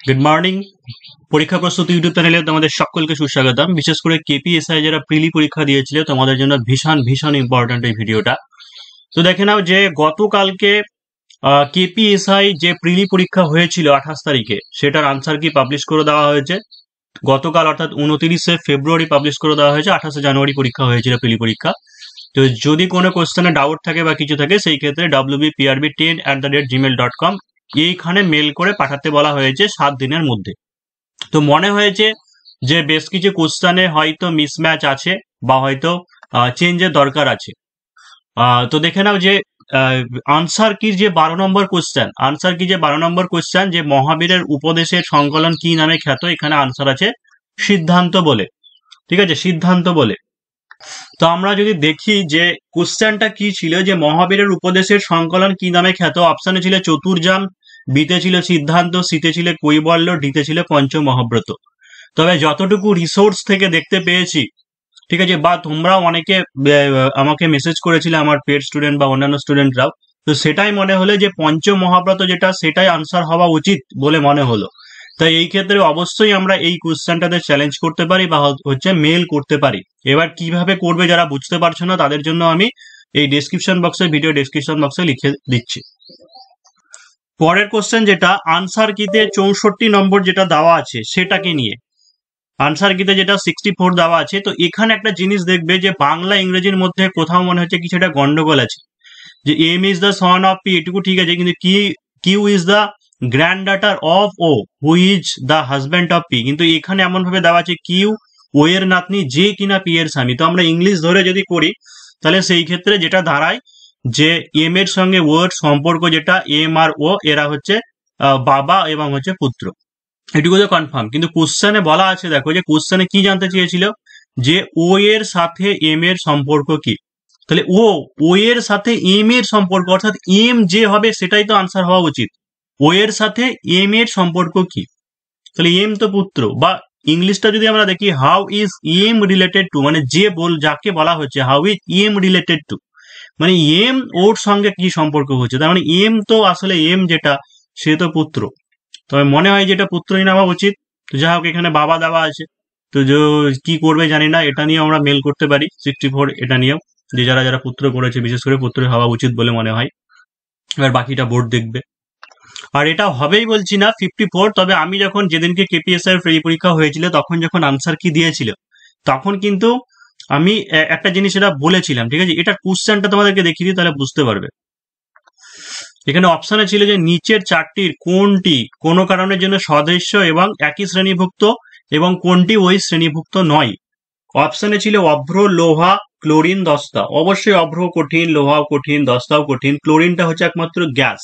Good morning. পরীক্ষা প্রস্তুতি YouTube চ্যানেলে তোমাদের সকলকে সুস্বাগতম। বিশেষ করে কেপিএসআই যারা প্রিলি পরীক্ষা দিয়েছিল তোমাদের জন্য ভীষণ ভীষণ ইম্পর্ট্যান্ট এই ভিডিওটা। তো দেখে নাও যে গতকালকে কেপিএসআই যে প্রিলি পরীক্ষা হয়েছিল 28 তারিখে, সেটার আনসার কি পাবলিশ করে দেওয়া হয়েছে। গতকাল অর্থাৎ 29 ফেব্রুয়ারি পাবলিশ করে দেওয়া হয়েছে। 28 জানুয়ারি পরীক্ষা হয়েছিল প্রিলি পরীক্ষা। তো যদি কোনো কোশ্চেনে ডাউট থাকে বা কিছু থাকে, সেই ক্ষেত্রে wbprb10@gmail.com এইখানে মেল করে পাঠাতে বলা হয়েছে 7 দিনের মধ্যে। তো মনে হয়েছে যে বেশ কিছু কোশ্চেনে হয়তো মিসম্যাচ আছে বা হয়তো চেঞ্জের দরকার আছে। তো দেখে নাও যে আনসার কি যে 12 নম্বর কোশ্চেন, যে মহাবীরের উপদেশের সংকলন কি নামে খ্যাত, এখানে আনসার আছে সিদ্ধান্ত বলে। ঠিক আছে, সিদ্ধান্ত বলে। তো আমরা যদি দেখি যে কোশ্চেনটা কি ছিল, যে মহাবীরের উপদেশের সংকলন কি নামে খ্যাত, অপশনে ছিল চতুর্যাম, বিতে ছিল সিদ্ধান্ত, সিতে ছিল কৈবল্য, ডিতে ছিল পঞ্চমহাব্রত। তবে যতটুকু রিসোর্স থেকে দেখতে পেয়েছি, ঠিক আছে, বা তোমরাও অনেকে আমাকে মেসেজ করেছিলে, আমার পেড স্টুডেন্ট বা অন্যান্য স্টুডেন্টরাও, তো সেটাই মনে হলো যে পঞ্চমহাব্রত যেটা, সেটাই আনসার হওয়া উচিত বলে মনে হলো। তাই এই ক্ষেত্রে অবশ্যই আমরা এই কোশ্চেনটাতে চ্যালেঞ্জ করতে পারি বা হচ্ছে মেল করতে পারি। এবার কিভাবে করবে যারা বুঝতে পারছো না, তাদের জন্য আমি এই ডেসক্রিপশন বক্সে, ভিডিও ডেসক্রিপশন বক্সে লিখে দিচ্ছি। পরের কোশ্চেন যেটা, আনসার কিতে 64 নম্বর যেটা দেওয়া আছে সেটাকে নিয়ে। আনসার কিতে যেটা 64 দেওয়া আছে, তো এখানে একটা জিনিস দেখবে যে বাংলা ইংরেজির মধ্যে কোথাও মনে হচ্ছে কিছু একটা গন্ডগোল আছে। যে M is the son of P, এটুকু ঠিক আছে, কিন্তু Q is the granddaughter of O, who is the husband of P, কিন্তু এখানে এমন ভাবে দেওয়া আছে কিউ ও এর নাতনি, যে কিনা পি এর স্বামী। তো আমরা ইংলিশ ধরে যদি করি, তাহলে সেই ক্ষেত্রে যেটা দাঁড়ায় যে এম এর সঙ্গে ও এর সম্পর্ক, যেটা এম আর ও এরা হচ্ছে বাবা এবং হচ্ছে পুত্র, এটুকু তো কনফার্ম। কিন্তু কোশ্চেনে বলা আছে, দেখো যে কোশ্চেনে কি জানতে চেয়েছিল, যে ও এর সাথে এম এর সম্পর্ক কি। তাহলে ও এর সাথে এম এর সম্পর্ক, অর্থাৎ এম যে হবে সেটাই তো আনসার হওয়া উচিত। ও এর সাথে এম এর সম্পর্ক কি, তাহলে এম তো পুত্র। বা ইংলিশটা যদি আমরা দেখি, how is M related to, মানে যাকে বলা হচ্ছে how is M related to, মানে এম ওর সঙ্গে কি সম্পর্ক হচ্ছে। তার মানে এম তো আসলে এম যেটা, সে তো পুত্র। তবে মনে হয় যেটা পুত্রই নেওয়া উচিত। তো যাই হোক, এখানে বাবা দেওয়া আছে, তো কি করবে জানি না, এটা নিয়ে আমরা মেল করতে পারি 64, এটা নিয়েও, যে যারা যারা পুত্র করেছে, বিশেষ করে পুত্রই হওয়া উচিত বলে মনে হয়। এবার বাকিটা বোর্ড দেখবে। আর এটা হবেই বলছি না 54, তবে আমি যখন যেদিনকে কেপিএসআই এর পরীক্ষা হয়েছিল, তখন যখন আনসার কি দিয়েছিল, তখন কিন্তু আমি একটা জিনিস এটা বলেছিলাম। ঠিক আছে, এটা কোশ্চেনটা তোমাদেরকে দেখিয়ে দিই, তাহলে বুঝতে পারবে। এখানে অপশনে ছিল যে নিচের চারটির কোনটি কোনো কারণের জন্য সদস্য এবং একই শ্রেণীভুক্ত, এবং কোনটি ওই শ্রেণীভুক্ত নয়। অপশনে ছিল অভ্র, লোহা, ক্লোরিন, দস্তা। অবশ্যই অভ্র কঠিন, লোহাও কঠিন, দস্তাও কঠিন, ক্লোরিনটা হচ্ছে একমাত্র গ্যাস।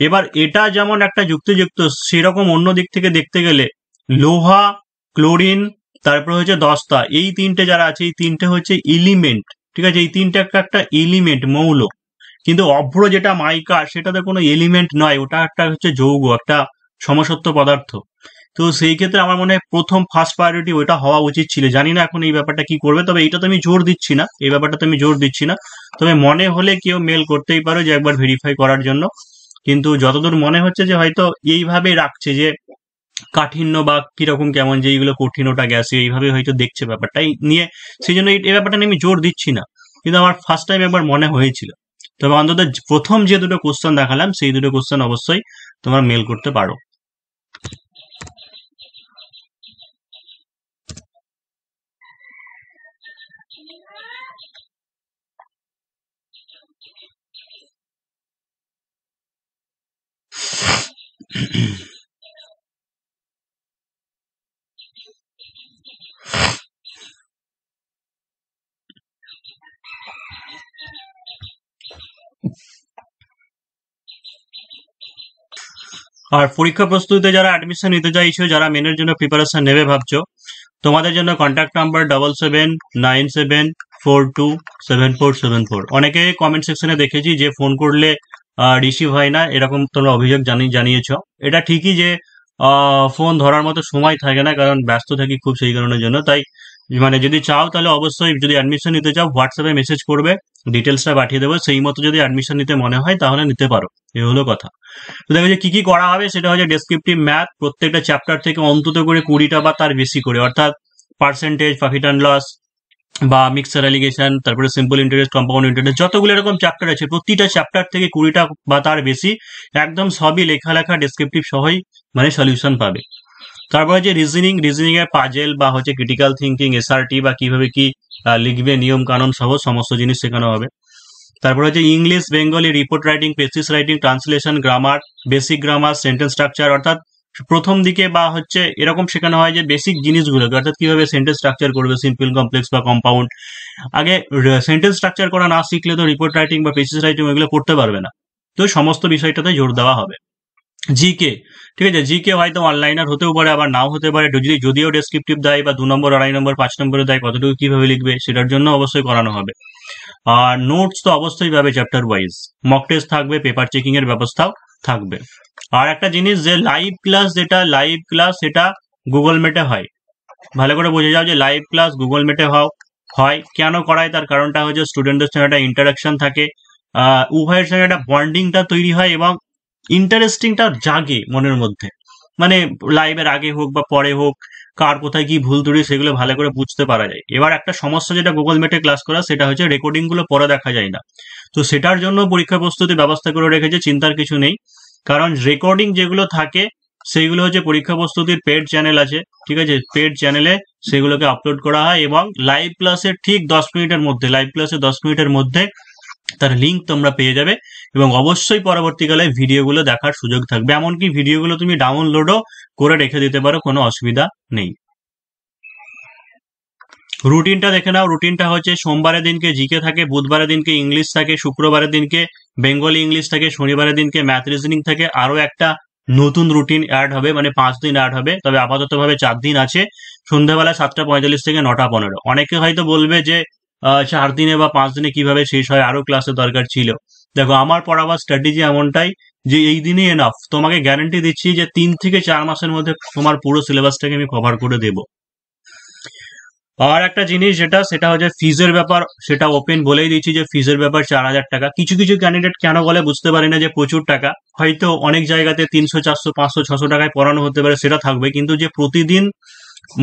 এবার এটা যেমন একটা যুক্তিযুক্ত, সেরকম অন্য দিক থেকে দেখতে গেলে লোহা, ক্লোরিন, তারপর হচ্ছে দস্তা, এই তিনটে যারা আছে, এই তিনটে হচ্ছে এলিমেন্ট। ঠিক আছে, এই তিনটে একটা একটা এলিমেন্ট, মৌল। কিন্তু অভ্র যেটা মাইকা, সেটা তো কোনো এলিমেন্ট নয়, ওটা একটা হচ্ছে যৌগ, একটা সমসত্ব পদার্থ। তো সেই ক্ষেত্রে আমার মনে হয় ফার্স্ট প্রায়োরিটি ওইটা হওয়া উচিত ছিল। জানি না এখন এই ব্যাপারটা কি করবে, তবে এইটা তো আমি জোর দিচ্ছি না, এই ব্যাপারটা তো আমি জোর দিচ্ছি না। তবে মনে হলে কেউ মেল করতেই পারো যে একবার ভেরিফাই করার জন্য। কিন্তু যতদূর মনে হচ্ছে যে হয়তো এইভাবে রাখছে, যে কাঠিন্য বা কিরকম কেমন, যে এইগুলো কঠিন ওটা গ্যাস, এইভাবে হয়তো দেখছে ব্যাপারটা নিয়ে, সেই জন্য এই ব্যাপারটা নিয়ে আমি জোর দিচ্ছি না। কিন্তু আমার ফার্স্ট টাইম একবার মনে হয়েছিল। তবে অন্তত প্রথম যে দুটো কোশ্চেন দেখালাম, সেই দুটো কোশ্চেন অবশ্যই তোমরা মেল করতে পারো। আর পরীক্ষা প্রস্তুতিতে যারা অ্যাডমিশন নিতে চাইছো, যারা মেনের জন্য প্রিপারেশন নেবে ভাবছো, তোমাদের জন্য কন্ট্যাক্ট নাম্বার 7797427474। অনেকে কমেন্ট সেকশনে দেখেছি যে ফোন করলে রিসিভ হয় না, এরকম তোমরা অভিযোগ জানিয়েছ। এটা ঠিকই যে ফোন ধরার মতো সময় থাকে না, কারণ ব্যস্ত থাকি খুব, সেই কারণের জন্য। তাই মানে যদি চাও, তাহলে অবশ্যই, যদি অ্যাডমিশন নিতে চাও, হোয়াটসঅ্যাপে মেসেজ করবে, ডিটেলসটা পাঠিয়ে দেবো, সেই মতো যদি অ্যাডমিশন নিতে মনে হয় তাহলে নিতে পারো। এই হলো কথা। তো দেখো যে কি করা হবে, সেটা হচ্ছে ডেসক্রিপটিভ ম্যাথ প্রত্যেকটা চ্যাপ্টার থেকে অন্তত করে 20টা বা তার বেশি করে, অর্থাৎ পার্সেন্টেজ, প্রফিট অ্যান্ড লস বা মিক্সার অ্যালিগেশন, তারপরে সিম্পল ইন্টারেস্ট, কম্পাউন্ড ইন্টারেস্ট, যতগুলো এরকম চ্যাপ্টার আছে প্রতিটা চ্যাপ্টার থেকে 20টা বা তার বেশি একদম সবই লেখা ডেসক্রিপটিভ সহই মানে সলিউশন পাবে। তারপরে যে রিজনিং এর পাজেল বা হচ্ছে ক্রিটিক্যাল থিঙ্কিং, এসআরটি বা কিভাবে কি লিখবে, নিয়ম কানুন সহ সমস্ত জিনিস শেখানো হবে। তারপর হচ্ছে English, Bengali, report writing, পেসিস writing, translation, grammar, basic grammar, sentence structure, অর্থাৎ প্রথম দিকে বা হচ্ছে এরকম শেখানো হয় যে বেসিক জিনিসগুলোকে, অর্থাৎ কিভাবে সেন্টেন্স স্ট্রাকচার করবে, সিম্পল, কমপ্লেক্স বা কম্পাউন্ড। আগে সেন্টেন্স স্ট্রাকচার করা না শিখলে তো রিপোর্ট রাইটিং বা পেসিস রাইটিং এগুলো পড়তে পারবে না। তো সমস্ত বিষয়টাতে জোর দেওয়া হবে। জিকে, ঠিক আছে, জিকে হয়তো অনলাইনার হতেও পারে, আবার নাও হতে পারে, যদিও ডেসক্রিপটিভ দেয় বা 2 নম্বর, 2.5 নম্বর, 5 নম্বরে দেয়, কতটুকু কিভাবে লিখবে সেটার জন্য অবশ্যই করানো হবে। আর নোটস তো অবশ্যই পাবে চ্যাপ্টার ওয়াইজ, মক টেস্ট থাকবে, পেপার চেকিং এর ব্যবস্থাও থাকবে। আর একটা জিনিস যে লাইভ ক্লাস সেটা গুগল মিটে হয়। ভালো করে বুঝে যাও যে লাইভ ক্লাস গুগল মিটে হয় কেন করায়, তার কারণটা হচ্ছে স্টুডেন্টদের সঙ্গে একটা ইন্টারাকশন থাকে, উভয়ের সঙ্গে একটা বন্ডিংটা তৈরি হয় এবং ইন্টারেস্টিংটা জাগে মনের মধ্যে। মানে লাইভের আগে হোক বা পরে হোক, কার কোথায় কি ভুল ত্রুটি সেগুলো ভালো করে বুঝতে পারা যায়। এবার একটা সমস্যা যেটা গুগল মিটে ক্লাস করা, সেটা হচ্ছে রেকর্ডিং গুলো পরে দেখা যায় না। তো সেটার জন্য পরীক্ষা প্রস্তুতি ব্যবস্থা করে রেখেছে, চিন্তার কিছু নেই। কারণ রেকর্ডিং যেগুলো থাকে সেইগুলো হচ্ছে পরীক্ষা প্রস্তুতির পেড চ্যানেল আছে, ঠিক আছে, পেড চ্যানেলে সেগুলোকে আপলোড করা হয় এবং লাইভ ক্লাসের ঠিক 10 মিনিটের মধ্যে তার লিঙ্ক তোমরা পেয়ে যাবে এবং অবশ্যই পরবর্তীকালে ভিডিওগুলো দেখার সুযোগ থাকবে। এমনকি ভিডিওগুলো তুমি ডাউনলোডও করে রেখে দিতে পারো, কোনো অসুবিধা নেই। রুটিনটা দেখে নাও। রুটিনটা হচ্ছে সোমবারের দিনকে জিকে থাকে, বুধবারের দিনকে ইংলিশ থাকে, শুক্রবারের দিনকে বেঙ্গলি ইংলিশ থাকে, শনিবারের দিনকে ম্যাথ রিজনিং থাকে। আরো একটা নতুন রুটিন অ্যাড হবে, মানে 5 দিন অ্যাড হবে, তবে আপাতত ভাবে 4 দিন আছে। সন্ধ্যাবেলা 7:45 থেকে 9:15। অনেকে হয়তো বলবে যে 4 দিনে বা 5 দিনে কিভাবে শেষ হয়, আরো ক্লাসের দরকার ছিল। দেখো, আমার পড়াবার স্ট্র্যাটেজি এমনটাই যে এই দিনই এনাফ। তোমাকে গ্যারান্টি দিচ্ছি যে 3 থেকে 4 মাসের মধ্যে তোমার পুরো সিলেবাসটাকে আমি কভার করে দেবো। আর একটা জিনিস সেটা হচ্ছে ফিজের ব্যাপার, সেটা ওপেন বলেই দিচ্ছি যে ফিজের ব্যাপার 4,000 টাকা। কিছু কিছু ক্যান্ডিডেট কেন বলে বুঝতে পারি না যে প্রচুর টাকা, হয়তো অনেক জায়গাতে 300, 400, 500, 600 টাকায় পড়ানো হতে পারে, সেটা থাকবে, কিন্তু যে প্রতিদিন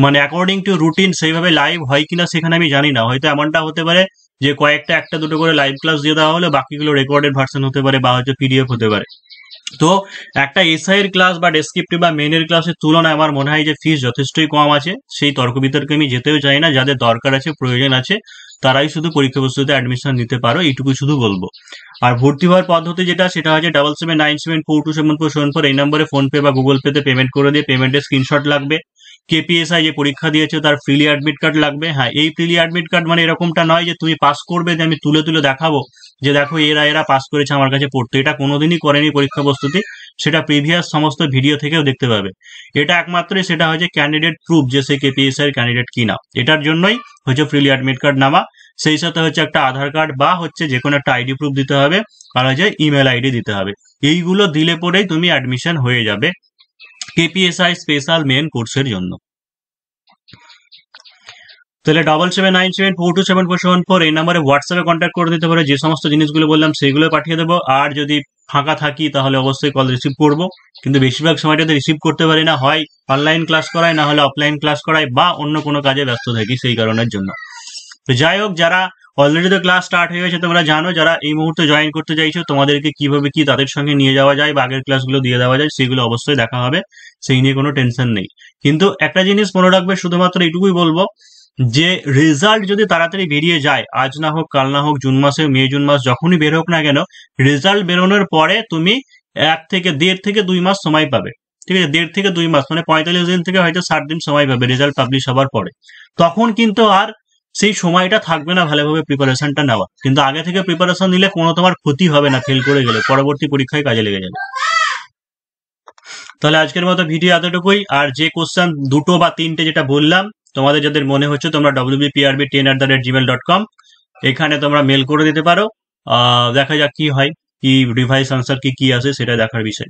মানে অ্যাকর্ডিং টু রুটিন সেইভাবে লাইভ হয় কিনা সেখানে আমি জানি না। হয়তো এমনটা হতে পারে যে একটা দুটো করে লাইভ ক্লাস দিয়ে দেওয়া হলে বাকিগুলো রেকর্ডেড ভার্সন হতে পারে বা হয়তো পিডিএফ হতে পারে। তো একটা এসআই এর ক্লাস বা ডেসক্রিপটিভ বা মেনের ক্লাসের তুলনায় আমার মনে হয় যে ফিস যথেষ্টই কম আছে। সেই তর্ক বিতর্কে আমি যেতেও চাই না। যাদের দরকার আছে, প্রয়োজন আছে, তারাই শুধু পরীক্ষা প্রস্তুতিতে অ্যাডমিশন নিতে পারো, এইটুকু শুধু বলবো। আর ভর্তি হওয়ার পদ্ধতি সেটা হচ্ছে 7797427474 এই নম্বরে ফোন পে বা গুগল পেতে পেমেন্ট করে দিয়ে পেমেন্টের স্ক্রিনশট লাগবে। কেপিএসআই যে পরীক্ষা দিয়েছে তার ফ্রিলি অ্যাডমিট কার্ড লাগবে। হ্যাঁ, এই ফ্রিলি অ্যাডমিট কার্ড মানে এরকমটা নয় যে তুমি পাস করবে যে আমি তুলে তুলে দেখাবো যে দেখো এরা পাস করেছে আমার কাছে পড়তে, এটা কোনোদিনই করেনি পরীক্ষা প্রস্তুতি। সেটা প্রিভিয়াস সমস্ত ভিডিও থেকেও দেখতে পাবে। এটা একমাত্রই সেটা হচ্ছে ক্যান্ডিডেট প্রুফ যে সে কেপিএসআই এর ক্যান্ডিডেট কিনা, এটার জন্যই হচ্ছে ফ্রিলি অ্যাডমিট কার্ড নামা। সেই সাথে হচ্ছে একটা আধার কার্ড বা হচ্ছে যে কোনো একটা আইডি প্রুফ দিতে হবে, আর হচ্ছে ইমেল আইডি দিতে হবে। এইগুলো দিলে পরেই তুমি অ্যাডমিশন হয়ে যাবে কেপিএসআই স্পেশাল মেন কোর্সের জন্য। তাহলে 7797427474 এই নাম্বারে হোয়াটসঅ্যাপে কন্ট্যাক্ট করে দিতে পারে। যে সমস্ত জিনিসগুলো বললাম সেগুলো পাঠিয়ে দেবো। আর যদি ফাঁকা থাকি তাহলে অবশ্যই কল রিসিভ করবো, কিন্তু বেশিরভাগ সময়টাতে রিসিভ করতে পারি না, হয় অনলাইন ক্লাস করায়, না হলে অফলাইন ক্লাস করায়, বা অন্য কোনো কাজে ব্যস্ত থাকি সেই কারণের জন্য। তো যাই হোক, যারা অলরেডি তো ক্লাস স্টার্ট হয়ে গেছে তোমরা জানো, যারা এই মুহূর্তে জয়েন করতে চাইছো তোমাদেরকে কিভাবে কি তাদের সঙ্গে নিয়ে যাওয়া যায় বা আগের ক্লাসগুলো দিয়ে দেওয়া যায় সেগুলো অবশ্যই দেখা হবে, সেই নিয়ে কোনো টেনশন নেই। কিন্তু একটা জিনিস মনে রাখবে, শুধুমাত্র এইটুকুই বলবো যে রেজাল্ট যদি তাড়াতাড়ি বেরিয়ে যায়, আজ না হোক, কাল না হোক, জুন মাসে, মে জুন মাস যখনই বের হোক না কেন, রেজাল্ট বেরোনোর পরে তুমি 1 থেকে 2 মাস সময় পাবে। ঠিক আছে, 1.5 থেকে 2 মাস মানে 45 দিন থেকে হয়তো 60 দিন সময় পাবে রেজাল্ট পাবলিশ হওয়ার পরে। তখন কিন্তু আর সেই সময়টা থাকবে না ভালোভাবে প্রিপারেশনটা নেওয়া, কিন্তু আগে থেকে প্রিপারেশন নিলে কোনো তোমার ক্ষতি হবে না, ফেল করে গেলে পরবর্তী পরীক্ষায় কাজে লেগে যাবে। তাহলে আজকের মতো ভিডিও এতটুকুই। আর যে কোশ্চেন 2টো বা 3টে যেটা বললাম, তোমাদের যাদের মনে হচ্ছে তোমরা wbprb10@gmail.com এখানে তোমরা মেল করে দিতে পারো। দেখা যাক কি হয়, কি রিভাইস আনসার কি আসে সেটা দেখার বিষয়।